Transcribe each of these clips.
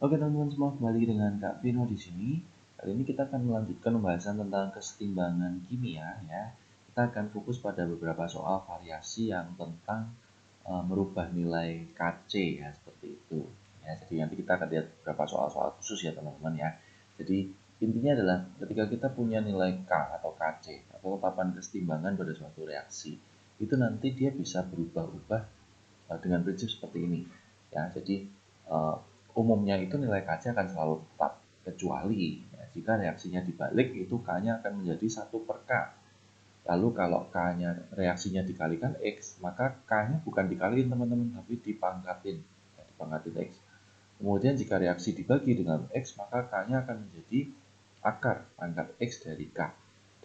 Oke teman-teman semua, kembali dengan Kak Vino di sini. Kali ini kita akan melanjutkan pembahasan tentang kesetimbangan kimia ya. Kita akan fokus pada beberapa soal variasi yang tentang merubah nilai Kc ya, seperti itu. Ya, jadi nanti kita akan lihat beberapa soal-soal khusus ya teman-teman ya. Jadi intinya adalah ketika kita punya nilai K atau Kc atau tetapan kesetimbangan pada suatu reaksi, itu nanti dia bisa berubah-ubah dengan prinsip seperti ini ya. Jadi uh, umumnya itu nilai K akan selalu tetap, kecuali ya, jika reaksinya dibalik itu K-nya akan menjadi 1/K. Lalu kalau K-nya reaksinya dikalikan X, maka K-nya bukan dikaliin teman-teman, tapi dipangkatin ya, dipangkatin X. Kemudian jika reaksi dibagi dengan X, maka K-nya akan menjadi akar pangkat X dari K.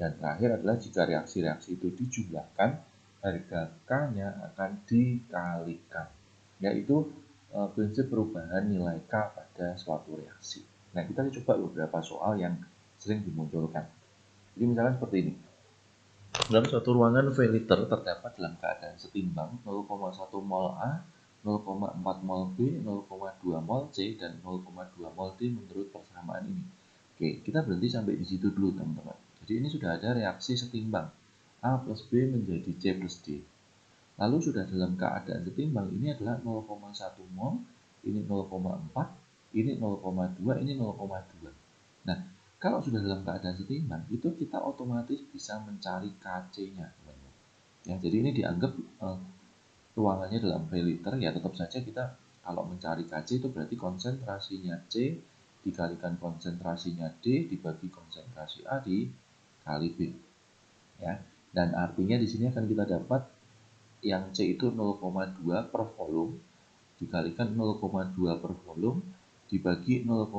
Dan terakhir adalah jika reaksi-reaksi itu dijumlahkan, harga K-nya akan dikalikan, yaitu prinsip perubahan nilai K pada suatu reaksi. Nah, kita coba beberapa soal yang sering dimunculkan. Jadi misalkan seperti ini. Dalam suatu ruangan V liter terdapat dalam keadaan setimbang 0,1 mol A, 0,4 mol B, 0,2 mol C, dan 0,2 mol D menurut persamaan ini. Oke, kita berhenti sampai di situ dulu teman-teman. Jadi ini sudah ada reaksi setimbang. A plus B menjadi C plus D. Lalu sudah dalam keadaan setimbang, ini adalah 0,1 mol, ini 0,4, ini 0,2, ini 0,2. Nah, kalau sudah dalam keadaan setimbang, itu kita otomatis bisa mencari Kc-nya. Ya, jadi ini dianggap ruangannya dalam V liter, ya tetap saja kita kalau mencari Kc itu berarti konsentrasinya C dikalikan konsentrasinya D dibagi konsentrasi A dikali B. Ya, dan artinya di sini akan kita dapat yang C itu 0,2 per volume dikalikan 0,2 per volume dibagi 0,1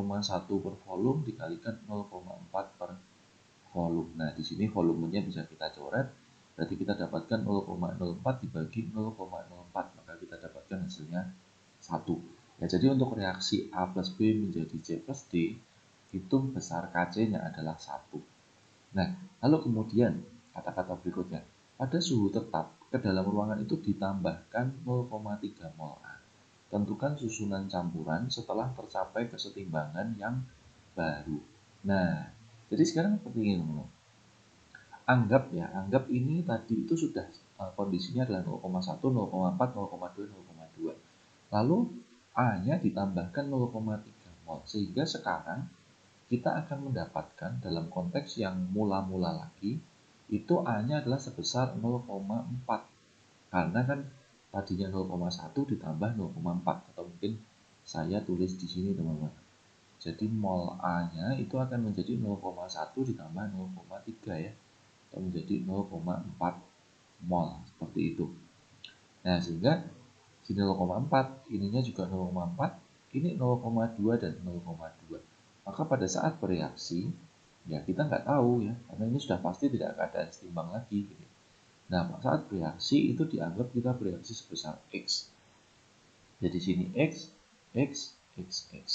per volume dikalikan 0,4 per volume. Nah, di sini volumenya bisa kita coret, berarti kita dapatkan 0,04 dibagi 0,04, maka kita dapatkan hasilnya 1. Ya, jadi untuk reaksi A plus B menjadi C plus D, hitung besar Kc-nya adalah 1. Nah, lalu kemudian kata-kata berikutnya, pada suhu tetap ke dalam ruangan itu ditambahkan 0,3 mol A. Tentukan susunan campuran setelah tercapai kesetimbangan yang baru. Nah, jadi sekarang seperti ini teman-teman. Anggap ini tadi itu sudah kondisinya adalah 0,1, 0,4, 0,2, 0,2. Lalu A-nya ditambahkan 0,3 mol. Sehingga sekarang kita akan mendapatkan dalam konteks yang mula-mula lagi, itu A-nya adalah sebesar 0,4. Karena kan tadinya 0,1 ditambah 0,4, atau mungkin saya tulis di sini teman-teman. Jadi mol A-nya itu akan menjadi 0,1 ditambah 0,3 ya, atau menjadi 0,4 mol, seperti itu. Nah, sehingga sini 0,4, ininya juga 0,4, ini 0,2 dan 0,2. Maka pada saat bereaksi, ya kita nggak tahu ya, karena ini sudah pasti tidak ada setimbang lagi. Gitu. Nah, saat bereaksi itu dianggap kita bereaksi sebesar X. Jadi sini X, X, X, X.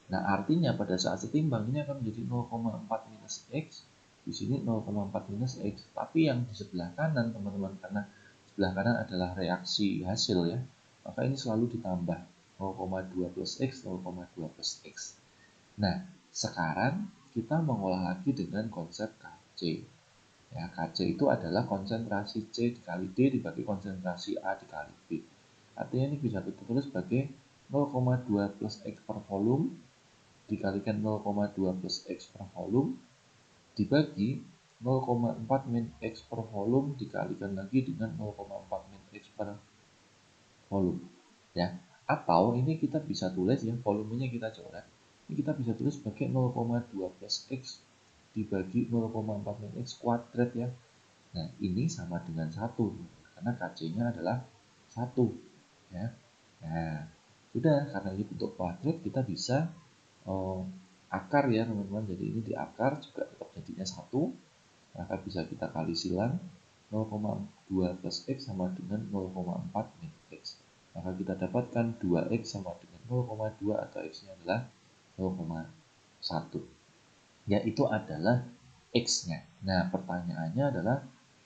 Nah, artinya pada saat setimbang ini akan menjadi 0,4 minus X, di sini 0,4 minus X. Tapi yang di sebelah kanan, teman-teman, karena sebelah kanan adalah reaksi hasil ya, maka ini selalu ditambah 0,2 plus X, 0,2 plus X. Nah, sekarang kita mengolah lagi dengan konsep Kc. Ya, Kc itu adalah konsentrasi C dikali D dibagi konsentrasi A dikali B. Artinya ini bisa kita tulis sebagai 0,2 plus X per volume dikalikan 0,2 plus X per volume dibagi 0,4 min X per volume dikalikan lagi dengan 0,4 min X per volume. Ya, atau ini kita bisa tulis ya, volumenya kita coret. Ini kita bisa tulis sebagai 0,2 plus X dibagi 0,4 min X kuadrat ya. Nah, ini sama dengan 1 karena Kc-nya adalah 1 ya. Nah, sudah, karena ini bentuk kuadrat kita bisa akar ya teman-teman. Jadi ini di akar juga tetap jadinya 1, maka bisa kita kali silang 0,2 plus X sama dengan 0,4 min X. Maka kita dapatkan 2X sama dengan 0,2 atau X-nya adalah 0,1. Yaitu adalah X-nya. Nah, pertanyaannya adalah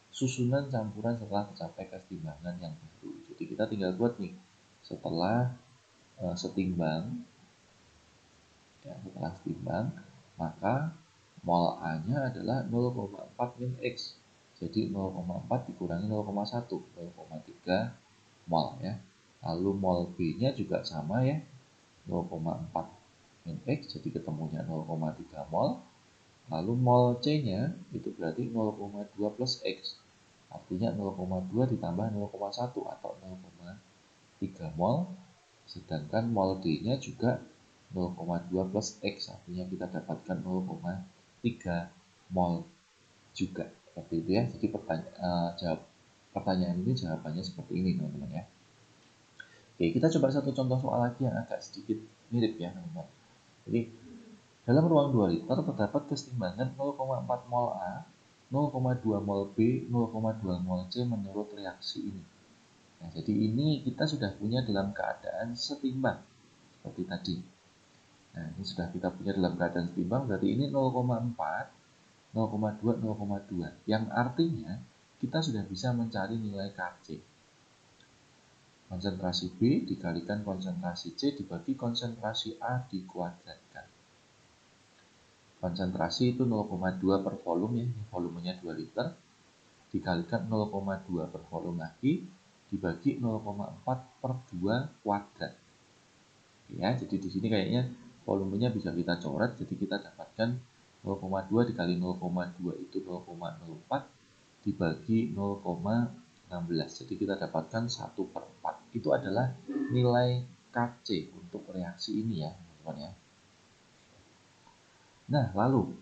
susunan campuran setelah tercapai kesetimbangan yang baru. Jadi kita tinggal buat nih, setelah setimbang Ya, setelah setimbang, maka mol A-nya adalah 0,4 min X. Jadi 0,4 dikurangi 0,1, 0,3 mol ya. Lalu mol B-nya juga sama ya, 0,4 min X, jadi ketemunya 0,3 mol. Lalu mol C-nya itu berarti 0,2 plus X. Artinya 0,2 ditambah 0,1 atau 0,3 mol. Sedangkan mol D-nya juga 0,2 plus X. Artinya kita dapatkan 0,3 mol juga. Seperti itu ya. Jadi pertanyaan ini jawabannya seperti ini teman-teman ya. Oke, kita coba satu contoh soal lagi yang agak sedikit mirip ya teman-teman. Jadi dalam ruang 2 liter terdapat kesetimbangan 0,4 mol A, 0,2 mol B, 0,2 mol C menurut reaksi ini. Nah, jadi ini kita sudah punya dalam keadaan setimbang seperti tadi. Nah, ini sudah kita punya dalam keadaan setimbang, berarti ini 0,4, 0,2, 0,2. Yang artinya kita sudah bisa mencari nilai Kc. Konsentrasi B dikalikan konsentrasi C dibagi konsentrasi A dikuadratkan. Konsentrasi itu 0,2 per volume ya, ini volumenya 2 liter, dikalikan 0,2 per volume lagi, dibagi 0,4 per 2 kuadrat. Ya, jadi di sini kayaknya volumenya bisa kita coret, jadi kita dapatkan 0,2 dikali 0,2 itu 0,04 dibagi 0,16. Jadi kita dapatkan 1 per 4. Itu adalah nilai Kc untuk reaksi ini ya, teman-teman ya. Nah, lalu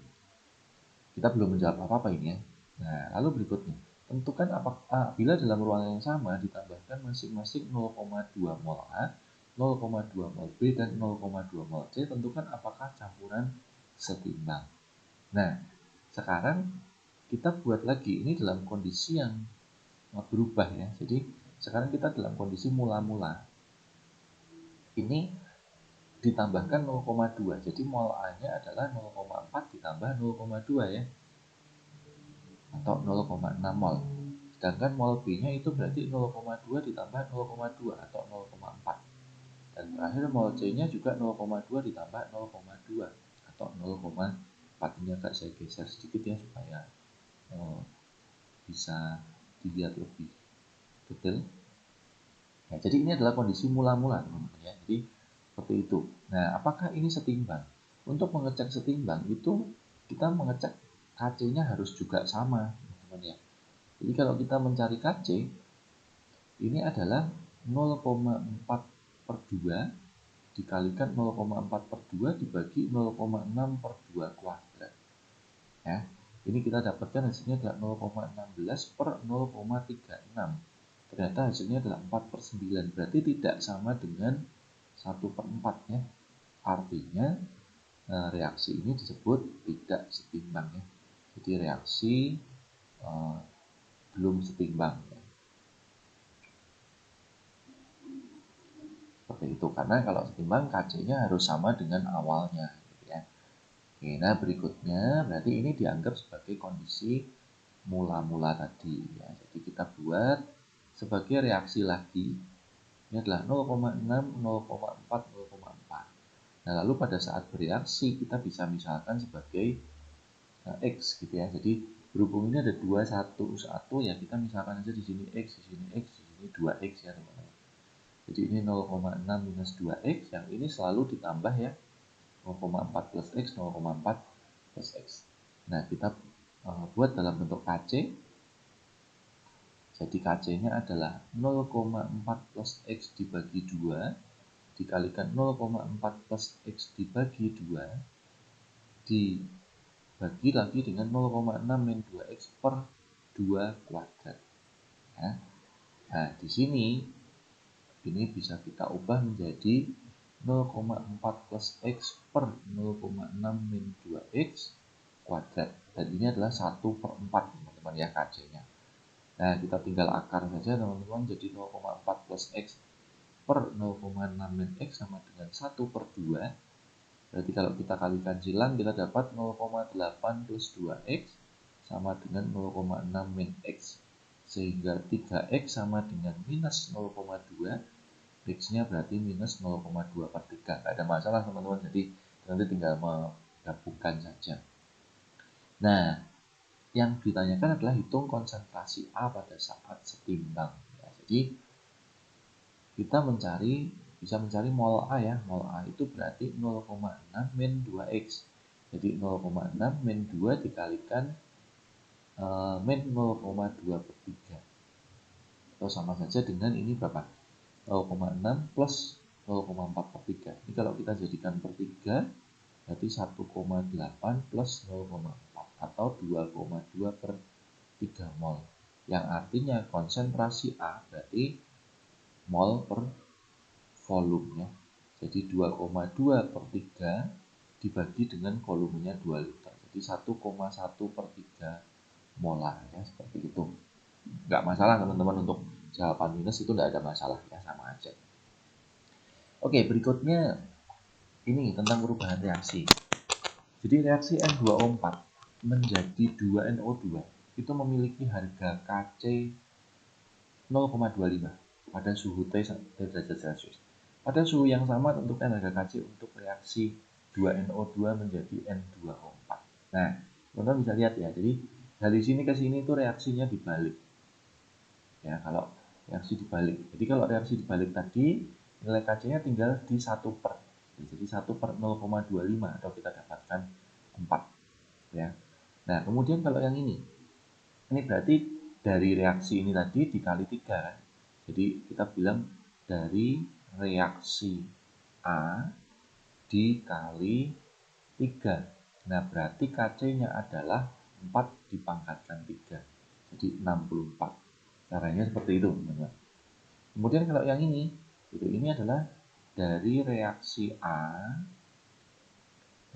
kita belum menjawab apa-apa ini ya. Nah, lalu berikutnya, tentukan apabila dalam ruangan yang sama ditambahkan masing-masing 0,2 mol A, 0,2 mol B, dan 0,2 mol C, tentukan apakah campuran setimbang. Nah, sekarang kita buat lagi ini dalam kondisi yang berubah ya. Jadi sekarang kita dalam kondisi mula-mula. Ini ditambahkan 0,2. Jadi mol A-nya adalah 0,4 ditambah 0,2 ya. Atau 0,6 mol. Sedangkan mol B-nya itu berarti 0,2 ditambah 0,2 atau 0,4. Dan terakhir mol C-nya juga 0,2 ditambah 0,2 atau 0,4. Ini agak saya geser sedikit ya supaya bisa dilihat lebih detail. Nah, jadi ini adalah kondisi mula-mula teman-teman ya. Jadi seperti itu. Nah, apakah ini setimbang? Untuk mengecek setimbang itu kita mengecek Kc-nya harus juga sama teman-teman ya. Jadi kalau kita mencari Kc, ini adalah 0,4 per 2 dikalikan 0,4 per 2 dibagi 0,6 per 2 kuadrat. Ya, ini kita dapatkan hasilnya adalah 0,16 per 0,36. Ternyata hasilnya adalah 4 per 9. Berarti tidak sama dengan 1 per 4 ya. Artinya reaksi ini disebut tidak setimbang ya. Jadi reaksi belum setimbang ya. Seperti itu, karena kalau setimbang Kc-nya harus sama dengan awalnya gitu ya. Oke, nah berikutnya berarti ini dianggap sebagai kondisi mula-mula tadi ya. Jadi kita buat sebagai reaksi lagi. Ini adalah 0,6, 0,4, 0,4. Nah, lalu pada saat bereaksi kita bisa misalkan sebagai X gitu ya. Jadi berhubung ini ada 2, 1, 1 ya, kita misalkan aja di sini X, di sini X, di sini 2X ya teman-teman. Jadi ini 0,6 minus 2X, yang ini selalu ditambah ya, 0,4 plus X, 0,4 plus X. Nah, kita buat dalam bentuk Kc. Jadi Kc-nya adalah 0,4 plus X dibagi 2 dikalikan 0,4 plus X dibagi 2 dibagi lagi dengan 0,6 min 2X per 2 kuadrat. Ya. Nah, di sini ini bisa kita ubah menjadi 0,4 plus X per 0,6 min 2X kuadrat. Dan ini adalah 1 per 4 teman-teman ya Kc-nya. Nah, kita tinggal akar saja teman-teman, jadi 0,4 plus X per 0,6 min X sama dengan 1 per 2. Berarti kalau kita kalikan silang kita dapat 0,8 plus 2X sama dengan 0,6 min X. Sehingga 3X sama dengan minus 0,2. X-nya berarti minus 0,2 per 3. Tidak ada masalah teman-teman, jadi Nanti tinggal menggabungkan saja. Nah, yang ditanyakan adalah hitung konsentrasi A pada saat setimbang. Ya, jadi kita bisa mencari mol A ya. Mol A itu berarti 0,6 min 2X. Jadi 0,6 min 2 dikalikan min 0,2 per 3. Atau sama saja dengan ini berapa? 0,6 plus 0,4 per 3. Ini kalau kita jadikan per 3, berarti 1,8 plus 0,4 atau 2,2 per 3 mol. Yang artinya konsentrasi A berarti mol per volume ya. Jadi 2,2 per 3 dibagi dengan volumenya 2 liter. Jadi 1,1 per 3 molar ya, seperti itu. Nggak masalah teman-teman, untuk jawaban minus itu nggak ada masalah ya, sama aja. Oke, berikutnya ini tentang perubahan reaksi. Jadi reaksi N2O4 menjadi 2NO2 itu memiliki harga Kc 0,25 pada suhu T derajat Celcius. Pada suhu yang sama tentukan harga Kc untuk reaksi 2NO2 menjadi N2O4. Nah, teman-teman bisa lihat ya, jadi dari sini ke sini itu reaksinya dibalik. Ya, kalau reaksi dibalik. Jadi kalau reaksi dibalik tadi, nilai Kc-nya tinggal di 1 per. Jadi 1 per 0,25 atau kita dapatkan 4. Ya. Nah, kemudian kalau yang ini berarti dari reaksi ini tadi dikali 3 kan. Jadi kita bilang dari reaksi A dikali 3. Nah, berarti Kc-nya adalah 4 dipangkatkan 3. Jadi 64. Caranya seperti itu, teman-teman. Kemudian kalau yang ini adalah dari reaksi A,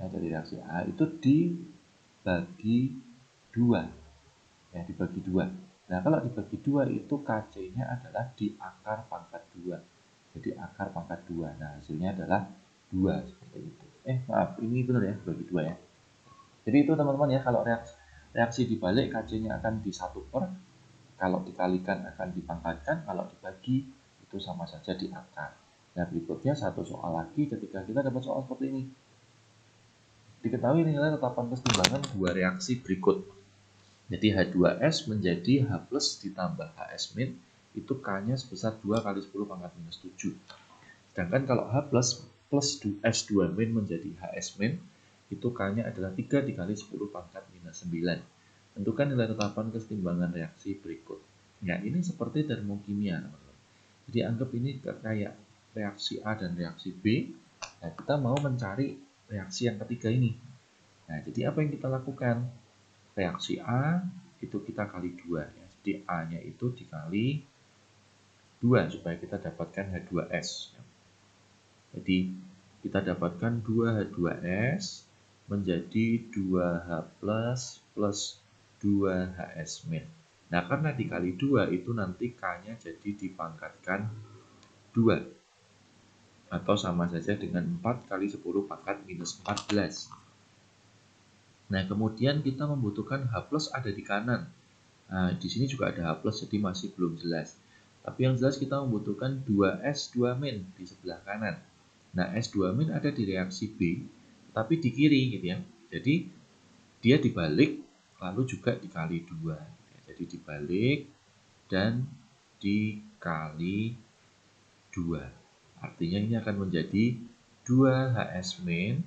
ya, dari reaksi A itu dibagi 2. Ya, dibagi 2. Nah, kalau dibagi 2 itu Kc-nya adalah di akar pangkat 2. Jadi akar pangkat 2. Nah, hasilnya adalah 2 seperti itu. Maaf, ini benar ya, bagi 2 ya. Jadi itu teman-teman ya, kalau reaksi dibalik Kc-nya akan di 1 per, kalau dikalikan akan dipangkatkan, kalau dibagi itu sama saja di akar. Nah, berikutnya satu soal lagi ketika kita dapat soal seperti ini. Diketahui nilai tetapan kesetimbangan dua reaksi berikut. Jadi H2S menjadi H plus ditambah HS min, itu K-nya sebesar 2 kali 10 pangkat minus 7. Sedangkan kalau H plus plus S2 min menjadi HS min, itu K-nya adalah 3 dikali 10 pangkat minus 9. Tentukan nilai tetapan kesetimbangan reaksi berikut. Ya, ini seperti termokimia, teman-teman. Jadi anggap ini kayak reaksi A dan reaksi B. Nah, kita mau mencari reaksi yang ketiga ini. Nah, jadi apa yang kita lakukan? Reaksi A itu kita kali 2 ya. Jadi A-nya itu dikali 2 supaya kita dapatkan H2S. Jadi kita dapatkan 2H2S menjadi 2H plus plus 2HS min. Nah, karena dikali 2 itu nanti K-nya jadi dipangkatkan 2. Atau sama saja dengan 4 kali 10 pangkat minus 14. Nah, kemudian kita membutuhkan H plus ada di kanan. Nah, di sini juga ada H plus, jadi masih belum jelas. Tapi yang jelas kita membutuhkan 2S2 min di sebelah kanan. Nah, S2 min ada di reaksi B, tapi di kiri gitu ya. Jadi, dia dibalik, lalu juga dikali 2. Jadi, dibalik dan dikali 2. Artinya ini akan menjadi 2HS min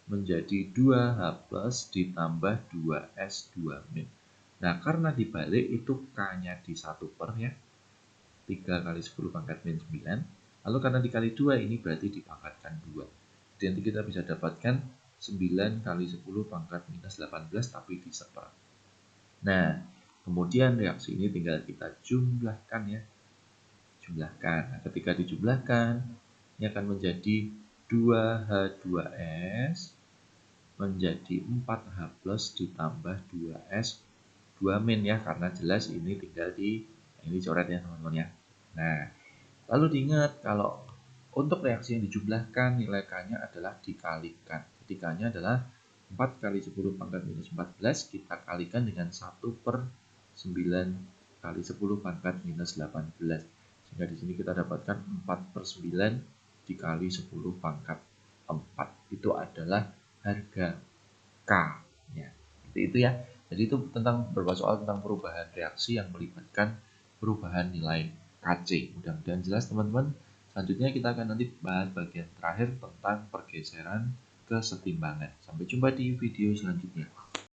menjadi 2H plus ditambah 2S2 min. Nah, karena dibalik itu K-nya di 1 per ya. 3 kali 10 pangkat min 9. Lalu karena dikali 2 ini berarti dipangkatkan 2. Jadi nanti kita bisa dapatkan 9 kali 10 pangkat minus 18 tapi diseper. Nah, kemudian reaksi ini tinggal kita jumlahkan ya. Jumlahkan. Nah, ketika dijumlahkan, ini akan menjadi 2H2S menjadi 4H plus ditambah 2S 2 min ya, karena jelas ini tinggal ini coret ya teman-teman ya. Nah, lalu diingat kalau untuk reaksi yang dijumlahkan nilai K-nya adalah dikalikan. Jadi K-nya adalah 4 kali 10 pangkat minus 14 kita kalikan dengan 1 per 9 kali 10 pangkat minus 18. Sehingga di sini kita dapatkan 4 per 9 dikali 10 pangkat 4 itu adalah harga K ya. Itu ya. Jadi itu tentang beberapa soal tentang perubahan reaksi yang melibatkan perubahan nilai Kc. Mudah-mudahan jelas teman-teman. Selanjutnya kita akan nanti bahas bagian terakhir tentang pergeseran kesetimbangan. Sampai jumpa di video selanjutnya.